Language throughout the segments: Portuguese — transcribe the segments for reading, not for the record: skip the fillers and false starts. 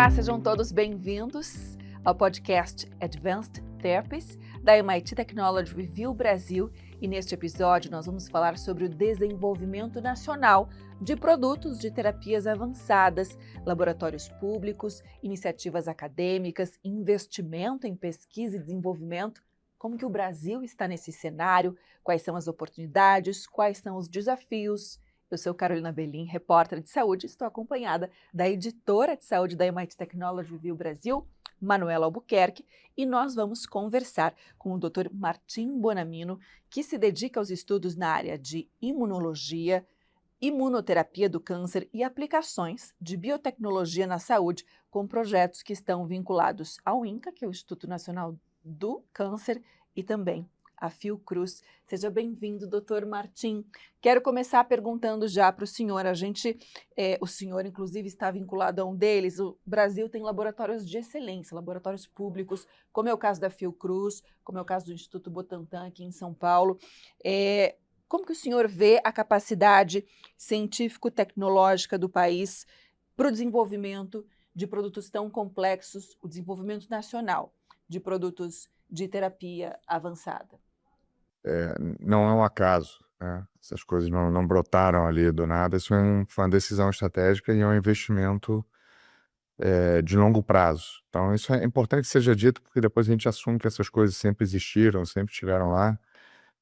Olá, sejam todos bem-vindos ao podcast Advanced Therapies da MIT Technology Review Brasil, e neste episódio nós vamos falar sobre o desenvolvimento nacional de produtos de terapias avançadas, laboratórios públicos, iniciativas acadêmicas, investimento em pesquisa e desenvolvimento. Como que o Brasil está nesse cenário? Quais são as oportunidades? Quais são os desafios? Eu sou Carolina Belim, repórter de saúde, e estou acompanhada da editora de saúde da MIT Technology Review Brasil, Manuela Albuquerque, e nós vamos conversar com o Dr. Martim Bonamino, que se dedica aos estudos na área de imunologia, imunoterapia do câncer e aplicações de biotecnologia na saúde, com projetos que estão vinculados ao INCA, que é o Instituto Nacional do Câncer, e também a Fiocruz. Seja bem-vindo, doutor Martim. Quero começar perguntando já para o senhor. O senhor, inclusive, está vinculado a um deles. O Brasil tem laboratórios de excelência, laboratórios públicos, como é o caso da Fiocruz, como é o caso do Instituto Butantan aqui em São Paulo. Como que o senhor vê a capacidade científico-tecnológica do país para o desenvolvimento de produtos tão complexos, o desenvolvimento nacional de produtos de terapia avançada? Não é um acaso, né? Essas coisas não brotaram ali do nada. Isso foi uma decisão estratégica e é um investimento de longo prazo. Então, isso é importante que seja dito, porque depois a gente assume que essas coisas sempre existiram, sempre estiveram lá.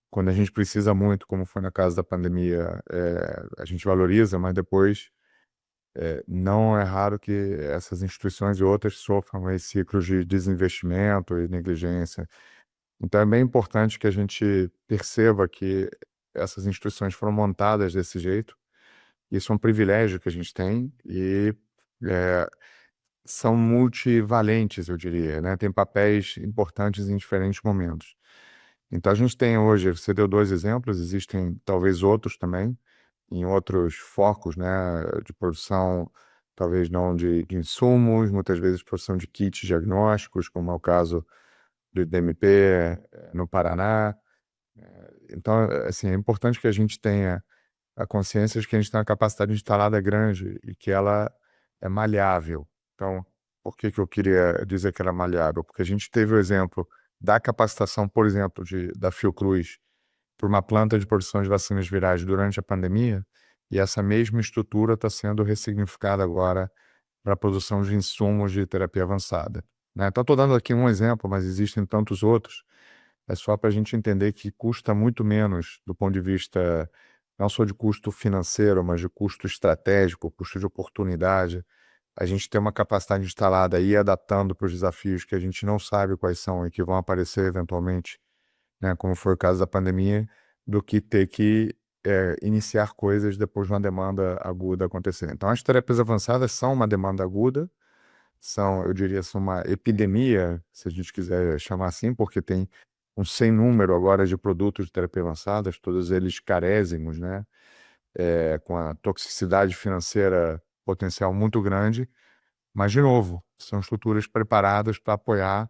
Quando a gente precisa muito, como foi no caso da pandemia, a gente valoriza, mas depois não é raro que essas instituições e outras sofram esses ciclos de desinvestimento e negligência. Então é bem importante que a gente perceba que essas instituições foram montadas desse jeito. Isso é um privilégio que a gente tem e são multivalentes, eu diria, né? Tem papéis importantes em diferentes momentos. Então a gente tem hoje, você deu 2 exemplos, existem talvez outros também, em outros focos, né, de produção, talvez não de insumos, muitas vezes produção de kits diagnósticos, como é o caso do IDMP no Paraná. Então, assim, é importante que a gente tenha a consciência de que a gente tem uma capacidade instalada grande e que ela é maleável. Então, por que eu queria dizer que ela é maleável? Porque a gente teve o exemplo da capacitação, por exemplo, da Fiocruz por uma planta de produção de vacinas virais durante a pandemia, e essa mesma estrutura está sendo ressignificada agora para a produção de insumos de terapia avançada, né? Então, estou dando aqui um exemplo, mas existem tantos outros. É só para a gente entender que custa muito menos do ponto de vista não só de custo financeiro, mas de custo estratégico, custo de oportunidade. A gente tem uma capacidade instalada e ir adaptando para os desafios que a gente não sabe quais são e que vão aparecer eventualmente, né, como foi o caso da pandemia, do que ter que iniciar coisas depois de uma demanda aguda acontecer. Então, as terapias avançadas são uma demanda aguda, eu diria, são uma epidemia, se a gente quiser chamar assim, porque tem um sem número agora de produtos de terapia avançadas, todos eles carésimos, né, com a toxicidade financeira potencial muito grande, mas, de novo, são estruturas preparadas para apoiar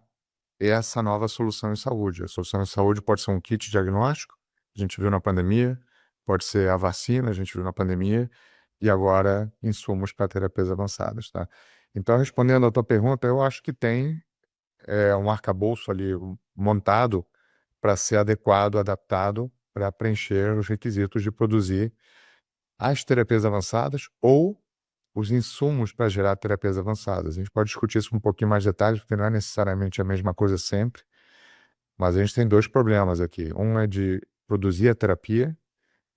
essa nova solução em saúde. A solução em saúde pode ser um kit diagnóstico, a gente viu na pandemia, pode ser a vacina, a gente viu na pandemia, e agora insumos para terapias avançadas, tá? Então, respondendo à tua pergunta, eu acho que tem um arcabouço ali montado para ser adequado, adaptado para preencher os requisitos de produzir as terapias avançadas ou os insumos para gerar terapias avançadas. A gente pode discutir isso com um pouquinho mais de detalhes, porque não é necessariamente a mesma coisa sempre, mas a gente tem 2 problemas aqui. Um é de produzir a terapia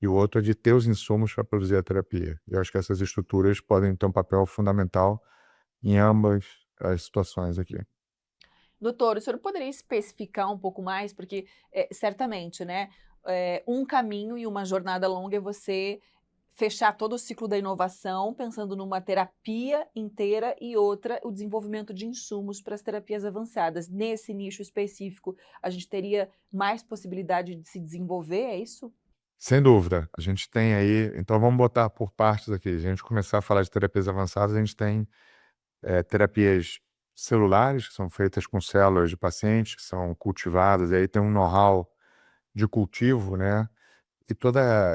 e o outro é de ter os insumos para produzir a terapia. Eu acho que essas estruturas podem ter um papel fundamental em ambas as situações aqui. Doutor, o senhor poderia especificar um pouco mais? Porque, certamente, né, um caminho e uma jornada longa é você fechar todo o ciclo da inovação, pensando numa terapia inteira, e outra, o desenvolvimento de insumos para as terapias avançadas. Nesse nicho específico, a gente teria mais possibilidade de se desenvolver, é isso? Sem dúvida, a gente tem aí, então vamos botar por partes aqui. A gente começar a falar de terapias avançadas, a gente tem terapias celulares, que são feitas com células de pacientes, que são cultivadas, e aí tem um know-how de cultivo, né?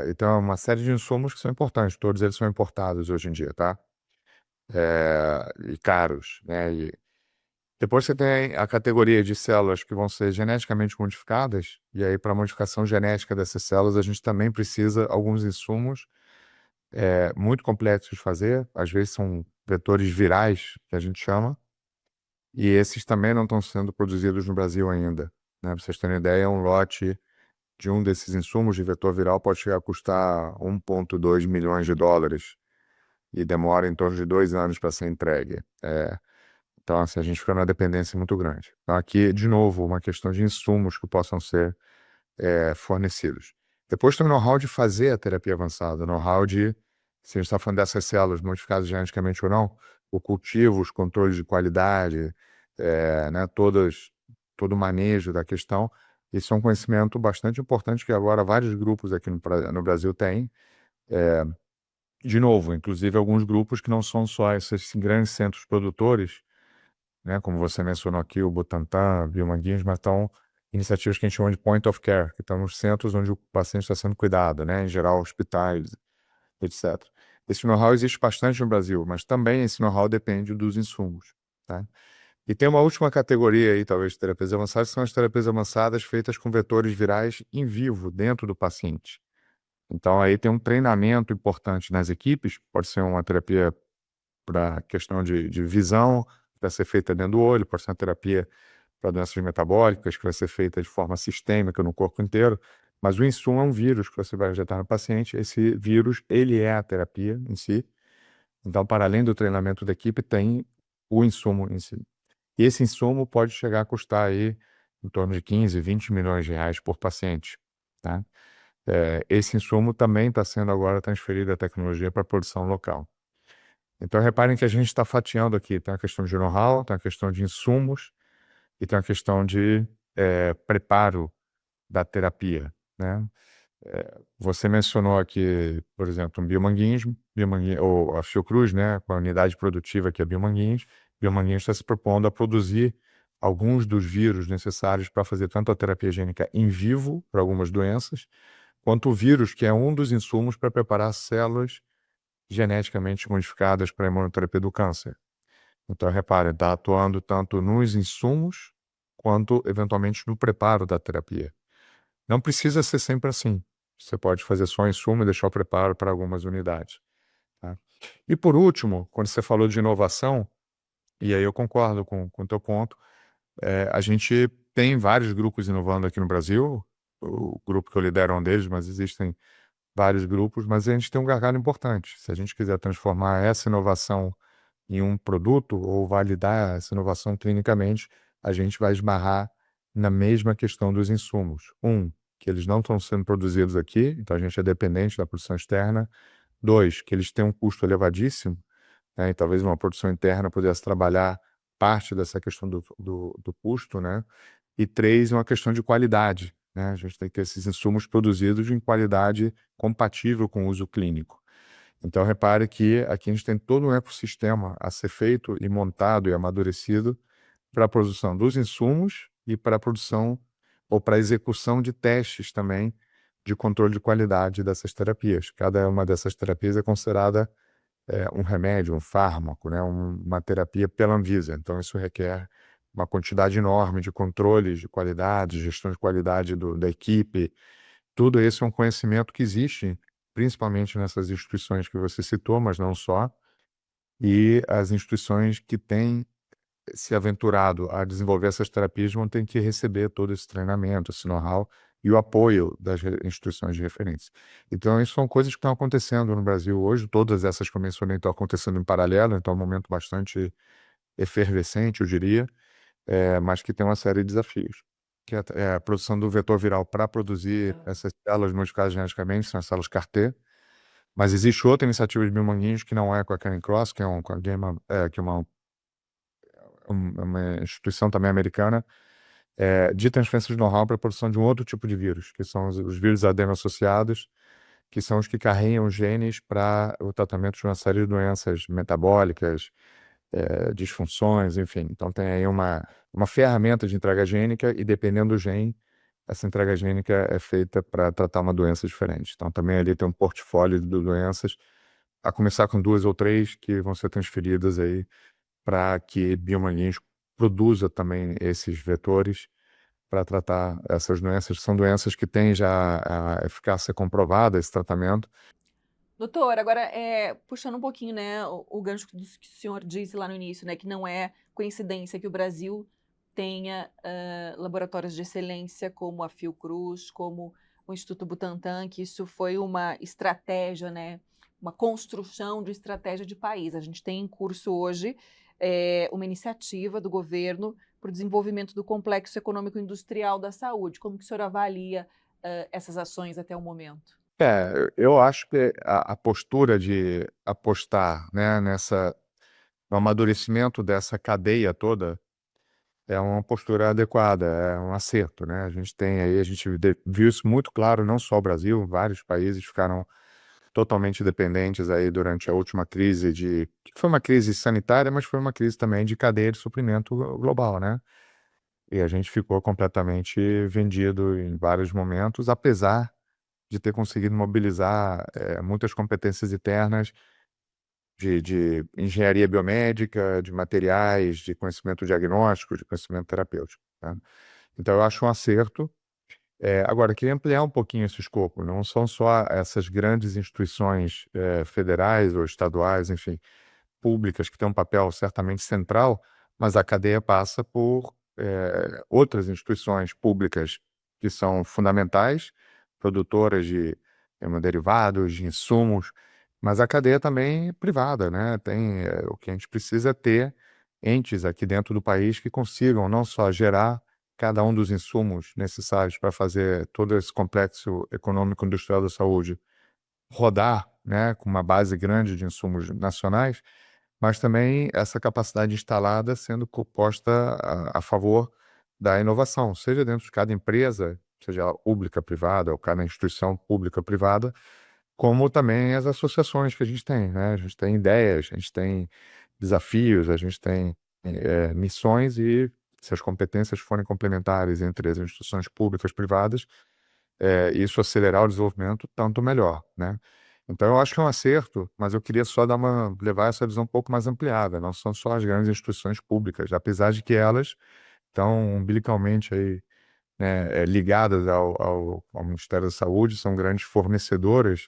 Então, uma série de insumos que são importantes, todos eles são importados hoje em dia, tá? e caros, né? E depois você tem a categoria de células que vão ser geneticamente modificadas, e aí para a modificação genética dessas células a gente também precisa alguns insumos muito complexos de fazer, às vezes são vetores virais, que a gente chama, e esses também não estão sendo produzidos no Brasil ainda, né? Pra vocês terem ideia, um lote de um desses insumos de vetor viral pode chegar a custar 1,2 milhões de dólares e demora em torno de 2 anos para ser entregue. Então, assim, a gente fica numa dependência muito grande. Então, aqui, de novo, uma questão de insumos que possam ser fornecidos. Depois tem o know-how de fazer a terapia avançada, o know-how de, se a gente está falando dessas células modificadas geneticamente ou não, o cultivo, os controles de qualidade, né, todo o manejo da questão. Isso é um conhecimento bastante importante que agora vários grupos aqui no Brasil têm. De novo, inclusive alguns grupos que não são só esses grandes centros produtores, né, como você mencionou aqui, o Butantan, Biomanguinhos, mas estão iniciativas que a gente chama de point of care, que estão nos centros onde o paciente está sendo cuidado, né, em geral hospitais, etc. Esse know-how existe bastante no Brasil, mas também esse know-how depende dos insumos, tá? E tem uma última categoria aí, talvez, de terapias avançadas, que são as terapias avançadas feitas com vetores virais em vivo, dentro do paciente. Então, aí tem um treinamento importante nas equipes, pode ser uma terapia para questão de visão, que vai ser feita dentro do olho, pode ser uma terapia para doenças metabólicas, que vai ser feita de forma sistêmica no corpo inteiro, mas o insumo é um vírus que você vai injetar no paciente, esse vírus, ele é a terapia em si, então, para além do treinamento da equipe, tem o insumo em si. E esse insumo pode chegar a custar aí em torno de 15, 20 milhões de reais por paciente, tá? Esse insumo também está sendo agora transferido a tecnologia para a produção local. Então, reparem que a gente está fatiando aqui. Tem a questão de know-how, tem a questão de insumos e tem a questão de preparo da terapia, né? Você mencionou aqui, por exemplo, um Biomanguinhos, ou a Fiocruz, né, com a unidade produtiva que é Biomanguinhos. Biomanguinhos está se propondo a produzir alguns dos vírus necessários para fazer tanto a terapia gênica em vivo para algumas doenças, quanto o vírus, que é um dos insumos para preparar células geneticamente modificadas para a imunoterapia do câncer. Então, repare, está atuando tanto nos insumos quanto, eventualmente, no preparo da terapia. Não precisa ser sempre assim. Você pode fazer só o insumo e deixar o preparo para algumas unidades, tá? E, por último, quando você falou de inovação, e aí eu concordo com o teu ponto, a gente tem vários grupos inovando aqui no Brasil, o grupo que eu lidero é um deles, mas existem vários grupos, mas a gente tem um gargalo importante. Se a gente quiser transformar essa inovação em um produto ou validar essa inovação clinicamente, a gente vai esbarrar na mesma questão dos insumos. Que eles não estão sendo produzidos aqui, então a gente é dependente da produção externa. 2, que eles têm um custo elevadíssimo, né, e talvez uma produção interna pudesse trabalhar parte dessa questão do custo, né? E 3, uma questão de qualidade, né? A gente tem que ter esses insumos produzidos em qualidade compatível com o uso clínico. Então, repare que aqui a gente tem todo um ecossistema a ser feito e montado e amadurecido para a produção dos insumos e para a produção ou para a execução de testes também de controle de qualidade dessas terapias. Cada uma dessas terapias é considerada um remédio, um fármaco, né, uma terapia pela Anvisa. Então, isso requer uma quantidade enorme de controles de qualidade, gestão de qualidade da equipe. Tudo isso é um conhecimento que existe, principalmente nessas instituições que você citou, mas não só, e as instituições que têm se aventurado a desenvolver essas terapias vão ter que receber todo esse treinamento, esse know-how e o apoio das instituições de referência. Então, isso são coisas que estão acontecendo no Brasil hoje, todas essas que eu mencionei estão acontecendo em paralelo, então é um momento bastante efervescente, eu diria, mas que tem uma série de desafios, que é a produção do vetor viral para produzir essas células modificadas geneticamente, são as células CAR-T, mas existe outra iniciativa de Biomanguinhos que não é com a Karen Cross, que é uma instituição também americana, de transferência de know-how para a produção de um outro tipo de vírus, que são os vírus adeno-associados, que são os que carregam genes para o tratamento de uma série de doenças metabólicas, disfunções, enfim. Então tem aí uma ferramenta de entrega gênica e dependendo do gene, essa entrega gênica é feita para tratar uma doença diferente. Então também ali tem um portfólio de doenças a começar com 2 ou 3 que vão ser transferidas aí para que Biomanguinhos produza também esses vetores para tratar essas doenças. São doenças que têm já a eficácia comprovada, esse tratamento. Doutor, agora, puxando um pouquinho, né, o gancho que o senhor disse lá no início, né, que não é coincidência que o Brasil tenha laboratórios de excelência como a Fiocruz, como o Instituto Butantan, que isso foi uma estratégia, né, uma construção de estratégia de país. A gente tem em curso hoje uma iniciativa do governo para o desenvolvimento do complexo econômico-industrial da saúde. Como que o senhor avalia essas ações até o momento? Eu acho que a postura de apostar, né, no amadurecimento dessa cadeia toda é uma postura adequada, é um acerto, né? A gente viu isso muito claro, não só o Brasil, vários países ficaram totalmente dependentes aí durante a última crise que foi uma crise sanitária, mas foi uma crise também de cadeia de suprimento global, né? E a gente ficou completamente vendido em vários momentos, apesar de ter conseguido mobilizar muitas competências internas de engenharia biomédica, de materiais, de conhecimento diagnóstico, de conhecimento terapêutico, tá? Então eu acho um acerto. Agora, eu queria ampliar um pouquinho esse escopo. Não são só essas grandes instituições federais ou estaduais, enfim, públicas, que têm um papel certamente central, mas a cadeia passa por outras instituições públicas que são fundamentais, produtoras de hemoderivados, de insumos, mas a cadeia também é privada, né? O que a gente precisa é ter entes aqui dentro do país que consigam não só gerar cada um dos insumos necessários para fazer todo esse complexo econômico industrial da saúde rodar, né, com uma base grande de insumos nacionais, mas também essa capacidade instalada sendo posta a favor da inovação, seja dentro de cada empresa, seja ela pública, privada, ou cada instituição pública, privada, como também as associações que a gente tem, né? A gente tem ideias, a gente tem desafios, a gente tem missões e se as competências forem complementares entre as instituições públicas e privadas, isso acelerar o desenvolvimento, tanto melhor, né? Então eu acho que é um acerto, mas eu queria só levar essa visão um pouco mais ampliada. Não são só as grandes instituições públicas, apesar de que elas estão umbilicalmente aí, né, ligadas ao Ministério da Saúde, são grandes fornecedoras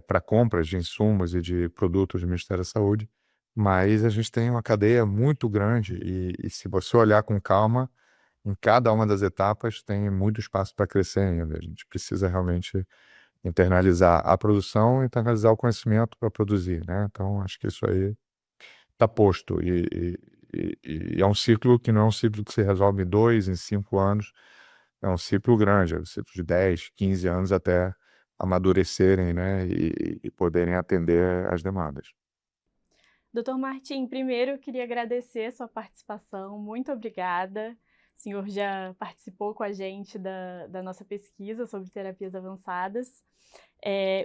para compras de insumos e de produtos do Ministério da Saúde, mas a gente tem uma cadeia muito grande e se você olhar com calma, em cada uma das etapas tem muito espaço para crescer ainda. A gente precisa realmente internalizar a produção, internalizar o conhecimento para produzir, né? Então, acho que isso aí está posto. E é um ciclo que não é um ciclo que se resolve em 2, em 5 anos. É um ciclo grande, é um ciclo de 10, 15 anos até amadurecerem, né? E poderem atender às demandas. Doutor Martim, primeiro eu queria agradecer a sua participação, muito obrigada. O senhor já participou com a gente da nossa pesquisa sobre terapias avançadas.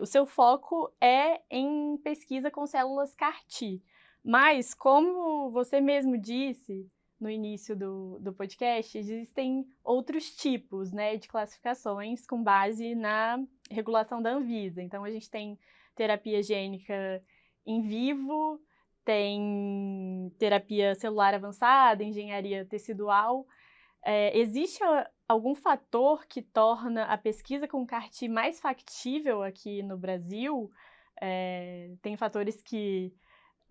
O seu foco é em pesquisa com células CAR-T, mas como você mesmo disse no início do podcast, existem outros tipos, né, de classificações com base na regulação da Anvisa. Então a gente tem terapia gênica in vivo, tem terapia celular avançada, engenharia tecidual. Existe algum fator que torna a pesquisa com CAR-T mais factível aqui no Brasil? Tem fatores que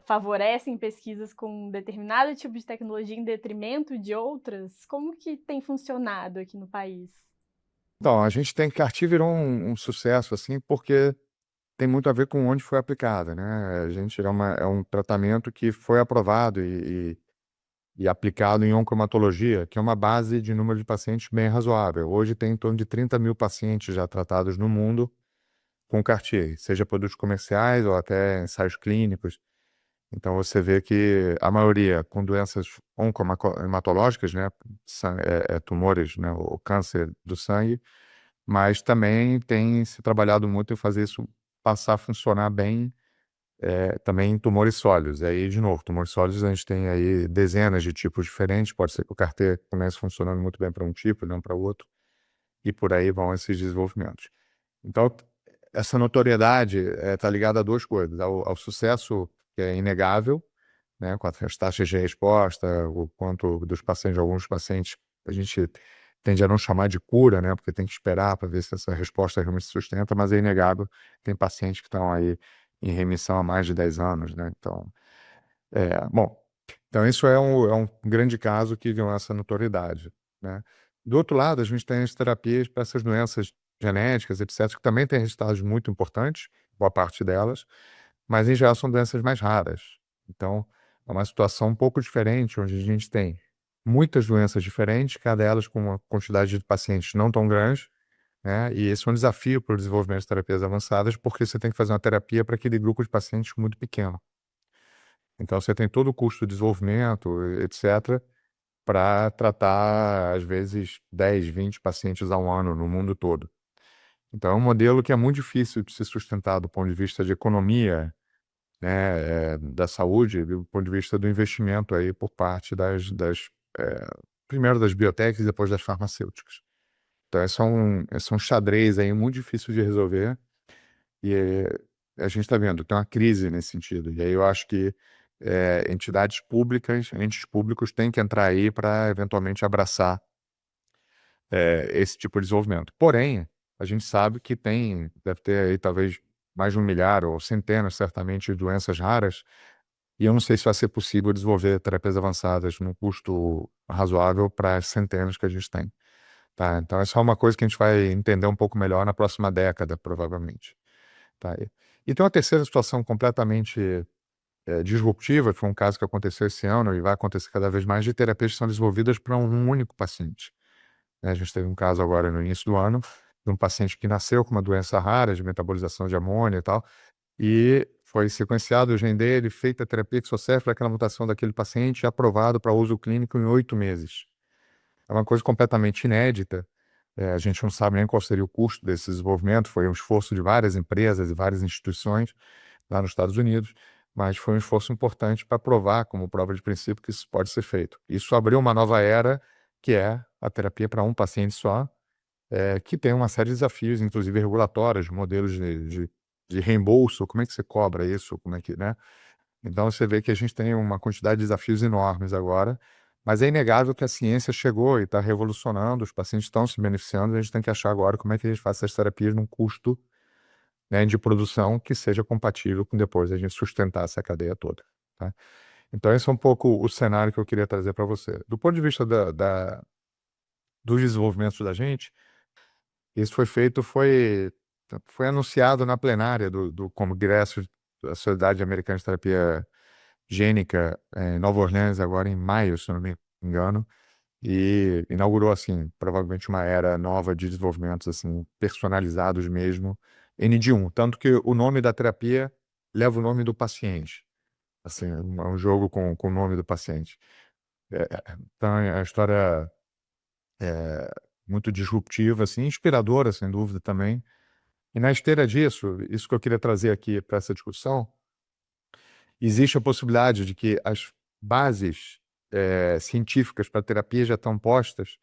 favorecem pesquisas com determinado tipo de tecnologia em detrimento de outras? Como que tem funcionado aqui no país? Então, a gente tem que CAR-T virou um sucesso, assim, porque tem muito a ver com onde foi aplicada, né? A gente é um tratamento que foi aprovado e aplicado em oncomatologia, que é uma base de número de pacientes bem razoável. Hoje tem em torno de 30 mil pacientes já tratados no mundo com CAR-T, seja produtos comerciais ou até ensaios clínicos. Então você vê que a maioria com doenças oncohematológicas, né, tumores, né, o câncer do sangue, mas também tem se trabalhado muito em fazer isso passar a funcionar bem também em tumores sólidos. Aí, de novo, tumores sólidos a gente tem aí dezenas de tipos diferentes, pode ser que o CAR-T comece funcionando muito bem para um tipo, não para outro, e por aí vão esses desenvolvimentos. Então, essa notoriedade está ligada a duas coisas: ao sucesso, que é inegável, né, com as taxas de resposta, o quanto dos pacientes, alguns pacientes, a gente tende a não chamar de cura, né, porque tem que esperar para ver se essa resposta realmente se sustenta, mas é inegável, tem pacientes que estão aí em remissão há mais de 10 anos, né, então, bom, então isso é um grande caso que ganhou essa notoriedade, né. Do outro lado, a gente tem as terapias para essas doenças genéticas, etc., que também têm resultados muito importantes, boa parte delas, mas em geral são doenças mais raras. Então, é uma situação um pouco diferente, onde a gente tem muitas doenças diferentes, cada elas com uma quantidade de pacientes não tão grande, né? E esse é um desafio para o desenvolvimento de terapias avançadas, porque você tem que fazer uma terapia para aquele grupo de pacientes muito pequeno. Então, você tem todo o custo de desenvolvimento, etc., para tratar, às vezes, 10, 20 pacientes ao ano no mundo todo. Então, é um modelo que é muito difícil de se sustentar do ponto de vista de economia, né, da saúde, do ponto de vista do investimento aí por parte primeiro das biotechs e depois das farmacêuticas. Então, esse é um xadrez aí muito difícil de resolver e a gente está vendo, tem uma crise nesse sentido. E aí eu acho que entidades públicas, entes públicos têm que entrar aí para eventualmente abraçar esse tipo de desenvolvimento. Porém, a gente sabe que deve ter aí talvez mais de 1 milhar ou centenas, certamente, de doenças raras, e eu não sei se vai ser possível desenvolver terapias avançadas num custo razoável para as centenas que a gente tem, tá? Então essa é uma coisa que a gente vai entender um pouco melhor na próxima década, provavelmente, tá? E tem uma terceira situação completamente disruptiva, que foi um caso que aconteceu esse ano e vai acontecer cada vez mais, de terapias que são desenvolvidas para um único paciente, né? A gente teve um caso agora no início do ano, de um paciente que nasceu com uma doença rara de metabolização de amônia e tal, e foi sequenciado o gene dele, feita a terapia que só serve para aquela mutação daquele paciente e aprovado para uso clínico em 8 meses. É uma coisa completamente inédita. A gente não sabe nem qual seria o custo desse desenvolvimento, foi um esforço de várias empresas e várias instituições lá nos Estados Unidos, mas foi um esforço importante para provar, como prova de princípio, que isso pode ser feito. Isso abriu uma nova era, que é a terapia para um paciente só, que tem uma série de desafios, inclusive regulatórios, modelos de reembolso, como é que você cobra isso, como é que, né? Então você vê que a gente tem uma quantidade de desafios enormes agora, mas é inegável que a ciência chegou e está revolucionando, os pacientes estão se beneficiando, e a gente tem que achar agora como é que a gente faz essas terapias num custo, né, de produção que seja compatível com depois a gente sustentar essa cadeia toda, tá? Então esse é um pouco o cenário que eu queria trazer para você. Do ponto de vista dos desenvolvimentos da gente, isso foi anunciado na plenária do Congresso da Sociedade Americana de Terapia Gênica, em Nova Orleans, agora em maio, se eu não me engano, e inaugurou, assim, provavelmente uma era nova de desenvolvimentos, assim, personalizados mesmo, ND1, tanto que o nome da terapia leva o nome do paciente, assim, é um jogo com o nome do paciente. Então, é uma história muito disruptiva, assim, inspiradora, sem dúvida, também. E na esteira disso, isso que eu queria trazer aqui para essa discussão, existe a possibilidade de que as bases científicas para a terapia já estão postas,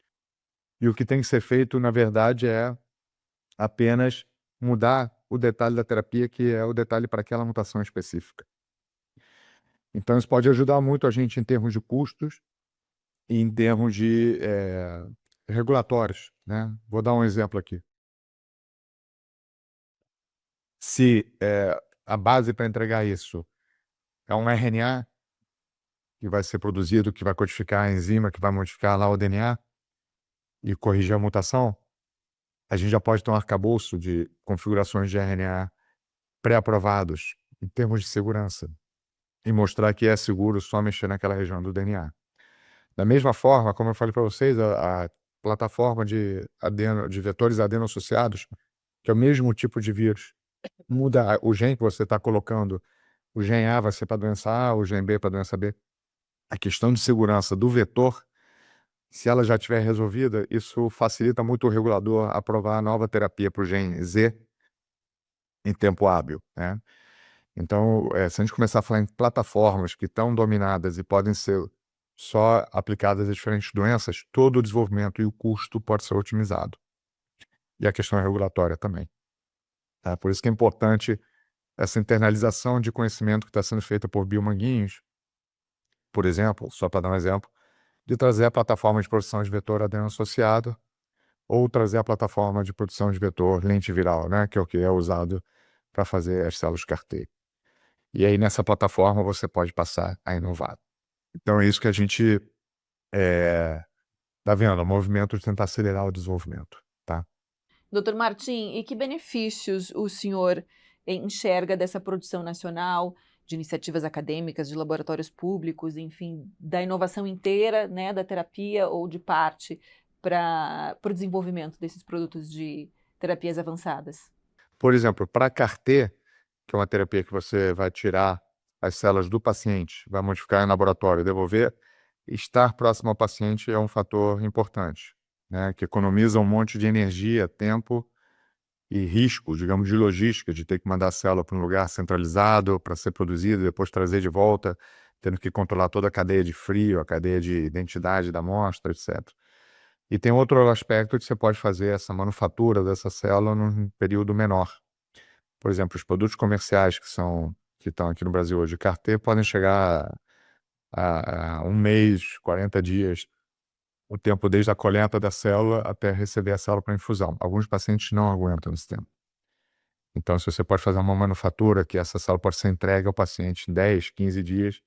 e o que tem que ser feito, na verdade, é apenas mudar o detalhe da terapia, que é o detalhe para aquela mutação específica. Então, isso pode ajudar muito a gente em termos de custos e em termos de regulatórios, né? Vou dar um exemplo aqui. Se a base para entregar isso é um RNA que vai ser produzido, que vai codificar a enzima, que vai modificar lá o DNA e corrigir a mutação, a gente já pode ter um arcabouço de configurações de RNA pré-aprovados em termos de segurança e mostrar que é seguro só mexer naquela região do DNA. Da mesma forma, como eu falei para vocês, a plataforma de vetores adeno-associados, que é o mesmo tipo de vírus, muda o gene que você está colocando. O gene A vai ser para a doença A, o gene B para a doença B. A questão de segurança do vetor, se ela já estiver resolvida, isso facilita muito o regulador aprovar a nova terapia para o gene Z em tempo hábil, né? Então, se a gente começar a falar em plataformas que estão dominadas e podem ser só aplicadas a diferentes doenças, todo o desenvolvimento e o custo pode ser otimizado. E a questão regulatória também. tá? Por isso que é importante essa internalização de conhecimento que está sendo feita por Biomanguinhos, por exemplo, só para dar um exemplo, de trazer a plataforma de produção de vetor adeno associado ou trazer a plataforma de produção de vetor lente viral, né, que é o que é usado para fazer as células CAR-T. E aí, nessa plataforma, você pode passar a inovar. Então, é isso que a gente tá vendo, o movimento de tentar acelerar o desenvolvimento, tá? Doutor Martim, e que benefícios o senhor enxerga dessa produção nacional, de iniciativas acadêmicas, de laboratórios públicos, enfim, da inovação inteira, né, da terapia ou de parte para o desenvolvimento desses produtos de terapias avançadas? Por exemplo, para CAR-T, que é uma terapia que você vai tirar as células do paciente, vai modificar em laboratório e devolver, estar próximo ao paciente é um fator importante, né, que economiza um monte de energia, tempo e risco, digamos, de logística, de ter que mandar a célula para um lugar centralizado para ser produzida e depois trazer de volta, tendo que controlar toda a cadeia de frio, a cadeia de identidade da amostra, etc. E tem outro aspecto que você pode fazer essa manufatura dessa célula num período menor. Por exemplo, os produtos comerciais que estão aqui no Brasil hoje de CAR-T podem chegar a um mês, 40 dias, o tempo desde a coleta da célula até receber a célula para infusão. Alguns pacientes não aguentam esse tempo. Então, se você pode fazer uma manufatura que essa célula pode ser entregue ao paciente em 10, 15 dias,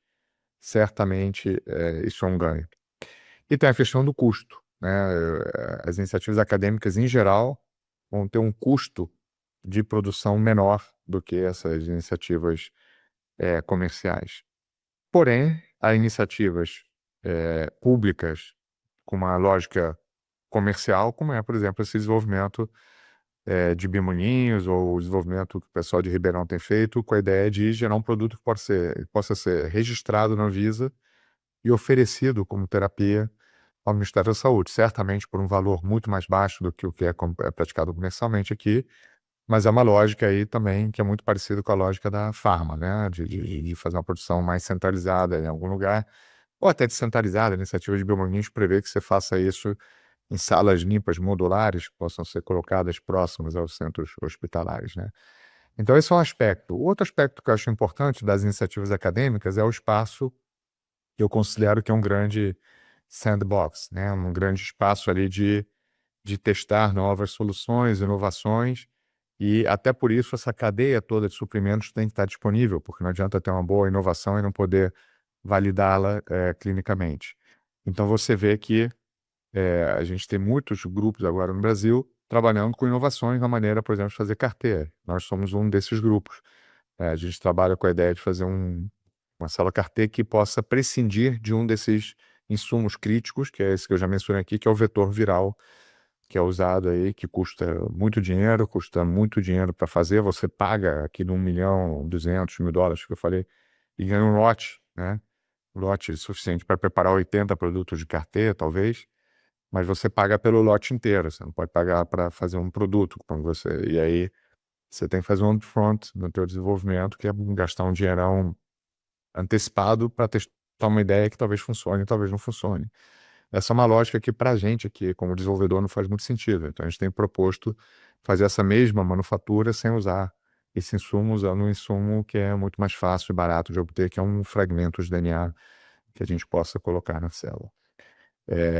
certamente isso é um ganho. E tem a questão do custo, né? As iniciativas acadêmicas, em geral, vão ter um custo de produção menor do que essas iniciativas comerciais. Porém, há iniciativas públicas com uma lógica comercial, como é, por exemplo, esse desenvolvimento de Biomanguinhos ou o desenvolvimento que o pessoal de Ribeirão tem feito com a ideia de gerar um produto que possa ser registrado na Anvisa e oferecido como terapia ao Ministério da Saúde, certamente por um valor muito mais baixo do que o que é praticado comercialmente aqui, mas é uma lógica aí também que é muito parecida com a lógica da farma, né, de fazer uma produção mais centralizada em algum lugar, ou até descentralizada. A iniciativa de Biomanguinhos prevê que você faça isso em salas limpas modulares que possam ser colocadas próximas aos centros hospitalares, né? Então, esse é um aspecto. O outro aspecto que eu acho importante das iniciativas acadêmicas é o espaço que eu considero que é um grande sandbox, né? Um grande espaço ali de testar novas soluções, inovações, e até por isso essa cadeia toda de suprimentos tem que estar disponível, porque não adianta ter uma boa inovação e não poder validá-la clinicamente. Então, você vê que a gente tem muitos grupos agora no Brasil trabalhando com inovações na maneira, por exemplo, de fazer carteira. Nós somos um desses grupos. A gente trabalha com a ideia de fazer uma célula carteira que possa prescindir de um desses insumos críticos, que é esse que eu já mencionei aqui, que é o vetor viral, que é usado aí, que custa muito dinheiro para fazer. Você paga aqui de 1 milhão, 200 mil dólares, que eu falei, e ganha um lote, né? Um lote suficiente para preparar 80 produtos de carteira, talvez. Mas você paga pelo lote inteiro, você não pode pagar para fazer um produto quando você. E aí você tem que fazer um upfront no teu desenvolvimento, que é gastar um dinheirão antecipado para testar uma ideia que talvez funcione, talvez não funcione. Essa é uma lógica que para a gente aqui, como desenvolvedor, não faz muito sentido. Então a gente tem proposto fazer essa mesma manufatura sem usar esse insumo, usando um insumo que é muito mais fácil e barato de obter, que é um fragmento de DNA que a gente possa colocar na célula.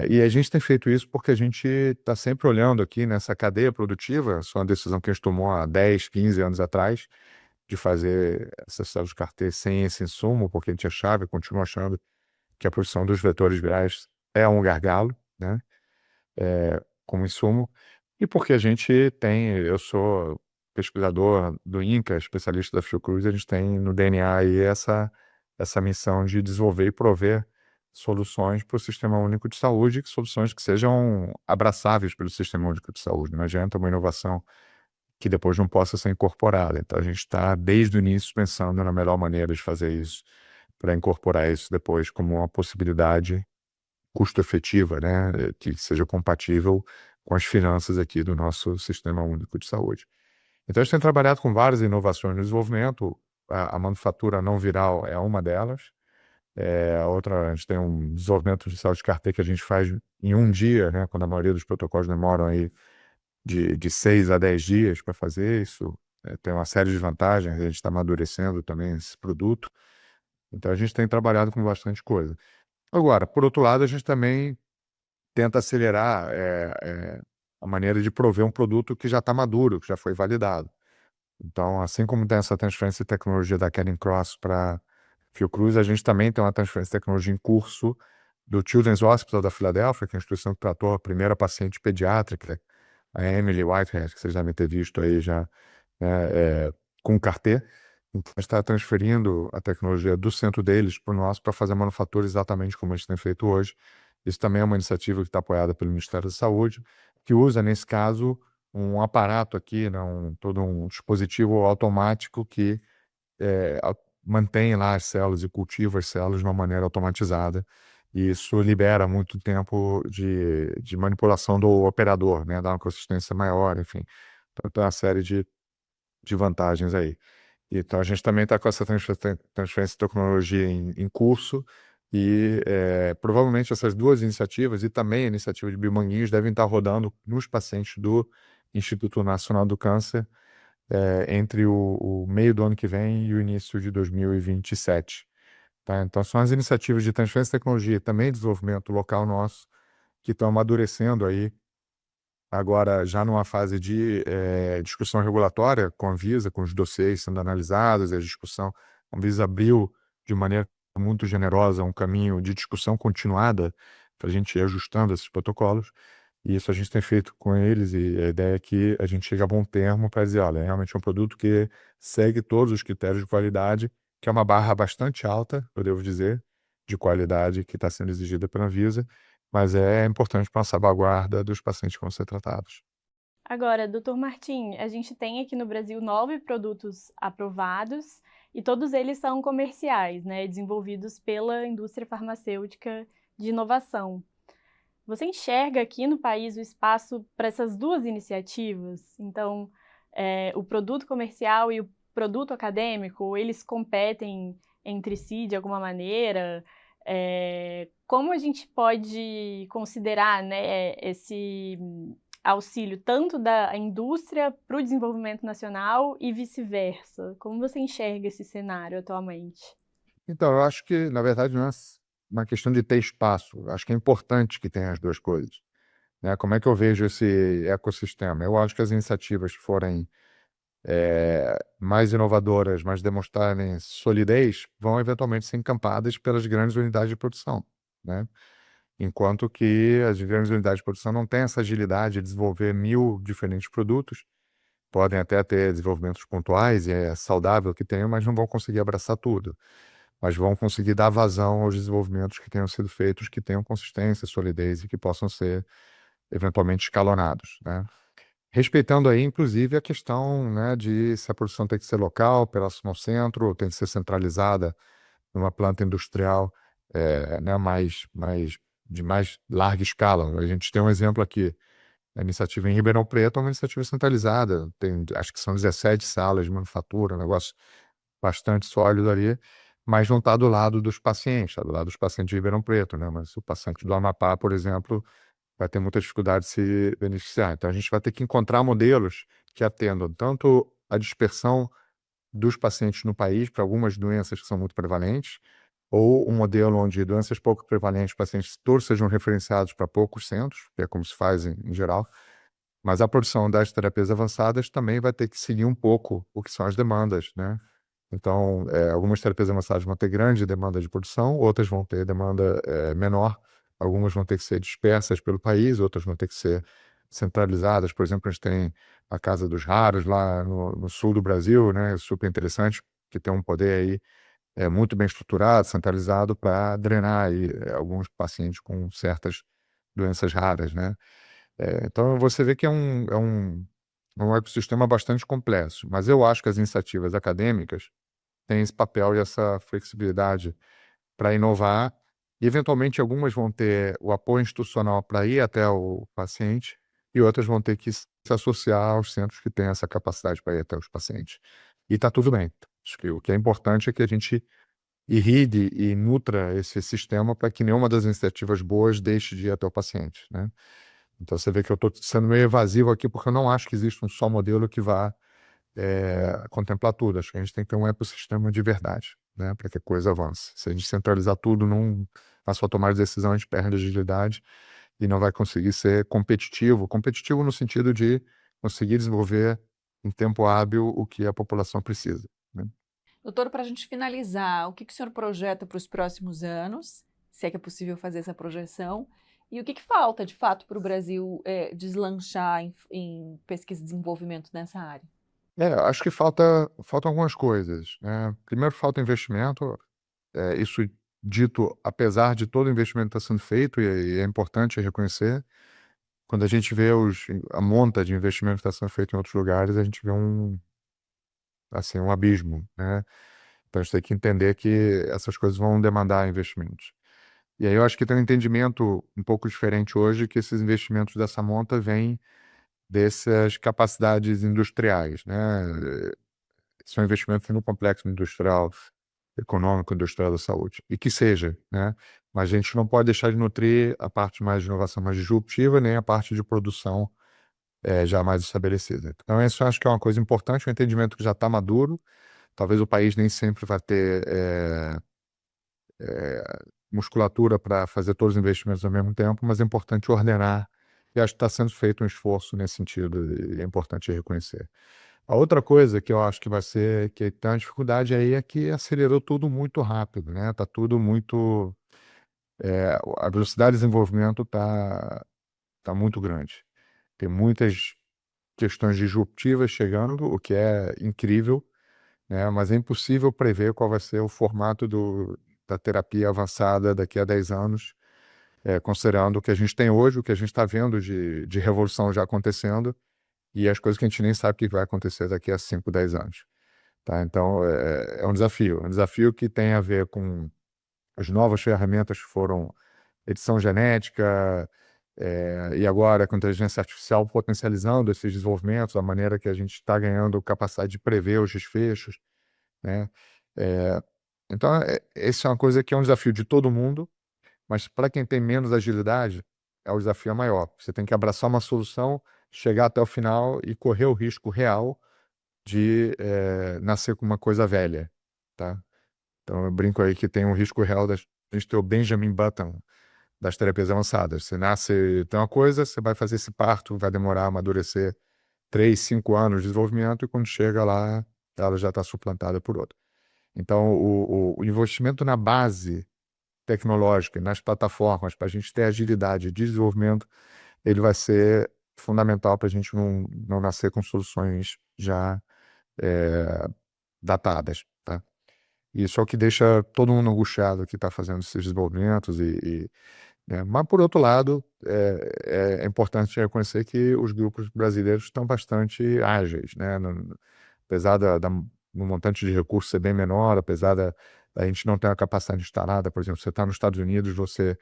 E a gente tem feito isso porque a gente está sempre olhando aqui nessa cadeia produtiva. Isso é uma decisão que a gente tomou há 10, 15 anos atrás, de fazer essas células de CAR-T sem esse insumo, porque a gente achava e continua achando que a produção dos vetores virais é um gargalo, né, como insumo, e porque a gente tem, eu sou pesquisador do INCA, especialista da Fiocruz, a gente tem no DNA aí essa missão de desenvolver e prover soluções para o Sistema Único de Saúde, soluções que sejam abraçáveis pelo Sistema Único de Saúde. Não adianta uma inovação que depois não possa ser incorporada. Então, a gente está, desde o início, pensando na melhor maneira de fazer isso, para incorporar isso depois como uma possibilidade custo-efetiva, né, que seja compatível com as finanças aqui do nosso Sistema Único de Saúde. Então, a gente tem trabalhado com várias inovações no desenvolvimento. A manufatura não viral é uma delas. A outra, a gente tem um desenvolvimento de célula de CAR-T que a gente faz em um dia, né, quando a maioria dos protocolos demoram aí de 6 a 10 dias para fazer isso. tem uma série de vantagens, a gente está amadurecendo também esse produto, então a gente tem trabalhado com bastante coisa. Agora, por outro lado, a gente também tenta acelerar a maneira de prover um produto que já está maduro, que já foi validado. Então, assim como tem essa transferência de tecnologia da Caring Cross para Fiocruz, a gente também tem uma transferência de tecnologia em curso do Children's Hospital da Filadélfia, que é a instituição que tratou a primeira paciente pediátrica, a Emily Whitehead, que vocês devem ter visto aí já, né, com o CAR-T. Então, a gente está transferindo a tecnologia do centro deles para o nosso para fazer a manufatura exatamente como a gente tem feito hoje. Isso também é uma iniciativa que está apoiada pelo Ministério da Saúde, que usa, nesse caso, um aparato aqui, né, todo um dispositivo automático que mantém lá as células e cultiva as células de uma maneira automatizada. E isso libera muito tempo de manipulação do operador, né, dá uma consistência maior, enfim. Então, tem uma série de vantagens aí. Então, a gente também está com essa transferência de tecnologia em curso e provavelmente essas duas iniciativas e também a iniciativa de Biomanguinhos devem estar rodando nos pacientes do Instituto Nacional do Câncer entre o meio do ano que vem e o início de 2027. Tá? Então, são as iniciativas de transferência de tecnologia e também desenvolvimento local nosso que estão amadurecendo aí, agora já numa fase de discussão regulatória com a Anvisa, com os dossiês sendo analisados, a discussão, a Anvisa abriu de maneira muito generosa um caminho de discussão continuada para a gente ir ajustando esses protocolos, e isso a gente tem feito com eles, e a ideia é que a gente chegue a bom termo para dizer, olha, é realmente um produto que segue todos os critérios de qualidade, que é uma barra bastante alta, eu devo dizer, de qualidade que está sendo exigida pela Anvisa, mas é importante para a salvaguarda dos pacientes que vão ser tratados. Agora, doutor Martim, a gente tem aqui no Brasil 9 produtos aprovados e todos eles são comerciais, né, desenvolvidos pela indústria farmacêutica de inovação. Você enxerga aqui no país o espaço para essas duas iniciativas? Então, o produto comercial e o produto acadêmico, eles competem entre si de alguma maneira? Como a gente pode considerar, né, esse auxílio tanto da indústria para o desenvolvimento nacional e vice-versa? Como você enxerga esse cenário atualmente? Então, eu acho que, na verdade, não é uma questão de ter espaço. Eu acho que é importante que tenha as duas coisas, né? Como é que eu vejo esse ecossistema? Eu acho que as iniciativas que forem mais inovadoras, mas demonstrarem solidez, vão eventualmente ser encampadas pelas grandes unidades de produção, né? Enquanto que as grandes unidades de produção não têm essa agilidade de desenvolver 1000 diferentes produtos, podem até ter desenvolvimentos pontuais, e é saudável que tenham, mas não vão conseguir abraçar tudo. Mas vão conseguir dar vazão aos desenvolvimentos que tenham sido feitos, que tenham consistência, solidez e que possam ser eventualmente escalonados, né? Respeitando aí, inclusive, a questão, né, de se a produção tem que ser local, próximo ao centro, ou tem que ser centralizada numa planta industrial, né, de mais larga escala. A gente tem um exemplo aqui, a iniciativa em Ribeirão Preto é uma iniciativa centralizada, tem, acho que são 17 salas de manufatura, um negócio bastante sólido ali, mas não está do lado dos pacientes, está do lado dos pacientes de Ribeirão Preto, né? Mas o paciente do Amapá, por exemplo, vai ter muita dificuldade de se beneficiar. Então, a gente vai ter que encontrar modelos que atendam tanto a dispersão dos pacientes no país para algumas doenças que são muito prevalentes, ou um modelo onde doenças pouco prevalentes, pacientes todos sejam referenciados para poucos centros, que é como se faz em geral, mas a produção das terapias avançadas também vai ter que seguir um pouco o que são as demandas, né? Então, algumas terapias avançadas vão ter grande demanda de produção, outras vão ter demanda menor, algumas vão ter que ser dispersas pelo país, outras vão ter que ser centralizadas. Por exemplo, a gente tem a Casa dos Raros lá no sul do Brasil, né? Super interessante, que tem um poder aí muito bem estruturado, centralizado para drenar aí alguns pacientes com certas doenças raras, né? Então, você vê que é um ecossistema bastante complexo, mas eu acho que as iniciativas acadêmicas têm esse papel e essa flexibilidade para inovar, e eventualmente algumas vão ter o apoio institucional para ir até o paciente, e outras vão ter que se associar aos centros que têm essa capacidade para ir até os pacientes. E está tudo bem. Acho que o que é importante é que a gente irrigue e nutra esse sistema para que nenhuma das iniciativas boas deixe de ir até o paciente, né? Então você vê que eu estou sendo meio evasivo aqui, porque eu não acho que existe um só modelo que vá contemplar tudo. Acho que a gente tem que ter um ecossistema de verdade, né, para que a coisa avance. Se a gente centralizar tudo na sua tomada de decisão, a gente perde agilidade e não vai conseguir ser competitivo. Competitivo no sentido de conseguir desenvolver em tempo hábil o que a população precisa, né? Doutor, para a gente finalizar, o que o senhor projeta para os próximos anos, se é que é possível fazer essa projeção, e o que falta, de fato, para o Brasil deslanchar em pesquisa e desenvolvimento nessa área? Acho que faltam algumas coisas, né? Primeiro, falta investimento. Isso dito, apesar de todo o investimento estar sendo feito, e é importante reconhecer, quando a gente vê a monta de investimento que está sendo feito em outros lugares, a gente vê assim, um abismo, né? Então a gente tem que entender que essas coisas vão demandar investimentos. E aí eu acho que tem um entendimento um pouco diferente hoje, que esses investimentos dessa monta vêm dessas capacidades industriais, né? São investimentos no complexo industrial, econômico, industrial da saúde. E que seja, né? Mas a gente não pode deixar de nutrir a parte mais de inovação mais disruptiva, nem a parte de produção já mais estabelecida. Então, isso eu acho que é uma coisa importante, um entendimento que já está maduro. Talvez o país nem sempre vai ter musculatura para fazer todos os investimentos ao mesmo tempo, mas é importante ordenar, e acho que está sendo feito um esforço nesse sentido, e é importante reconhecer. A outra coisa que eu acho que vai ser, que tem uma dificuldade aí, é que acelerou tudo muito rápido, né? Tá tudo muito... a velocidade de desenvolvimento tá muito grande. Tem muitas questões disruptivas chegando, o que é incrível, né? Mas é impossível prever qual vai ser o formato da terapia avançada daqui a 10 anos, considerando o que a gente tem hoje, o que a gente está vendo de revolução já acontecendo, e as coisas que a gente nem sabe o que vai acontecer daqui a 5, 10 anos. Tá? Então, é um desafio que tem a ver com as novas ferramentas que foram edição genética, e agora com a inteligência artificial potencializando esses desenvolvimentos, a maneira que a gente está ganhando capacidade de prever os desfechos, né? Então, essa é uma coisa que é um desafio de todo mundo, mas para quem tem menos agilidade, o desafio maior. Você tem que abraçar uma solução, chegar até o final e correr o risco real de nascer com uma coisa velha, tá? Então eu brinco aí que tem um risco real da gente ter o Benjamin Button das terapias avançadas. Você nasce, tem uma coisa, você vai fazer esse parto, vai demorar a amadurecer 3, 5 anos de desenvolvimento, e quando chega lá, ela já está suplantada por outra. Então o investimento na base tecnológica, nas plataformas, para a gente ter agilidade de desenvolvimento, ele vai ser fundamental para a gente não nascer com soluções já datadas, tá? Isso é o que deixa todo mundo angustiado que está fazendo esses desenvolvimentos, né? Mas, por outro lado, é importante reconhecer que os grupos brasileiros estão bastante ágeis, né? Apesar do montante de recursos ser bem menor, apesar da gente não ter a capacidade instalada. Por exemplo, você está nos Estados Unidos, você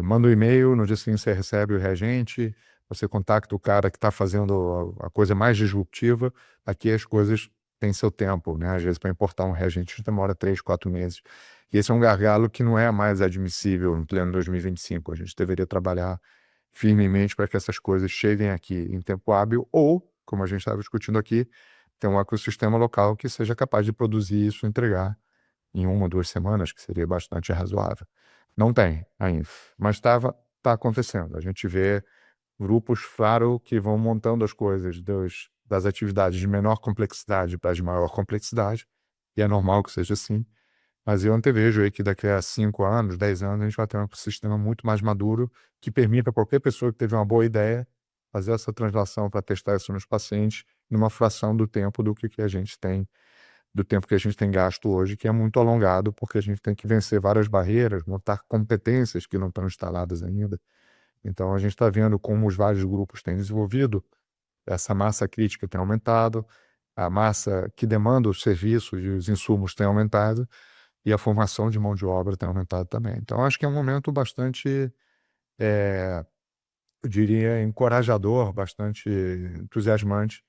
manda um e-mail, no dia seguinte você recebe o reagente, você contacta o cara que está fazendo a coisa mais disruptiva. Aqui as coisas têm seu tempo, né? Às vezes, para importar um reagente, demora 3, 4 meses. E esse é um gargalo que não é mais admissível no pleno 2025. A gente deveria trabalhar firmemente para que essas coisas cheguem aqui em tempo hábil, ou, como a gente estava discutindo aqui, ter um ecossistema local que seja capaz de produzir isso e entregar em 1 ou 2 semanas, que seria bastante razoável. Não tem ainda, mas tá acontecendo. A gente vê grupos, claro, que vão montando as coisas das atividades de menor complexidade para as de maior complexidade, e é normal que seja assim. Mas eu antevejo aí que daqui a 5 anos, 10 anos, a gente vai ter um sistema muito mais maduro, que permita a qualquer pessoa que teve uma boa ideia fazer essa translação para testar isso nos pacientes numa fração do tempo do tempo que a gente tem gasto hoje, que é muito alongado, porque a gente tem que vencer várias barreiras, montar competências que não estão instaladas ainda. Então a gente está vendo como os vários grupos têm desenvolvido, essa massa crítica tem aumentado, a massa que demanda os serviços e os insumos tem aumentado, e a formação de mão de obra tem aumentado também. Então acho que é um momento bastante, eu diria, encorajador, bastante entusiasmante,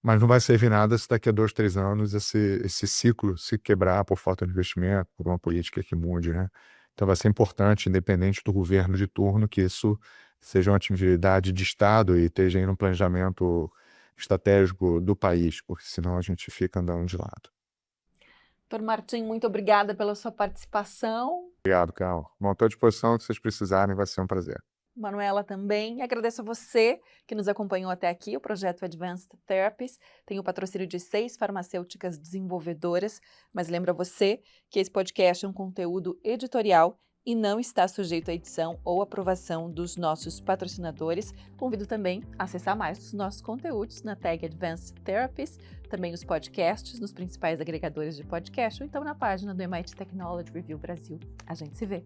mas não vai servir nada se daqui a 2, 3 anos esse ciclo se quebrar por falta de investimento, por uma política que mude, né? Então vai ser importante, independente do governo de turno, que isso seja uma atividade de Estado e esteja aí no planejamento estratégico do país, porque senão a gente fica andando de lado. Dr. Martim, muito obrigada pela sua participação. Obrigado, Carl. Bom, estou à disposição, se vocês precisarem, vai ser um prazer. Manuela também. Agradeço a você que nos acompanhou até aqui. O projeto Advanced Therapies tem o patrocínio de 6 farmacêuticas desenvolvedoras, mas lembra você que esse podcast é um conteúdo editorial e não está sujeito à edição ou aprovação dos nossos patrocinadores. Convido também a acessar mais os nossos conteúdos na tag Advanced Therapies, também os podcasts nos principais agregadores de podcast ou então na página do MIT Technology Review Brasil. A gente se vê!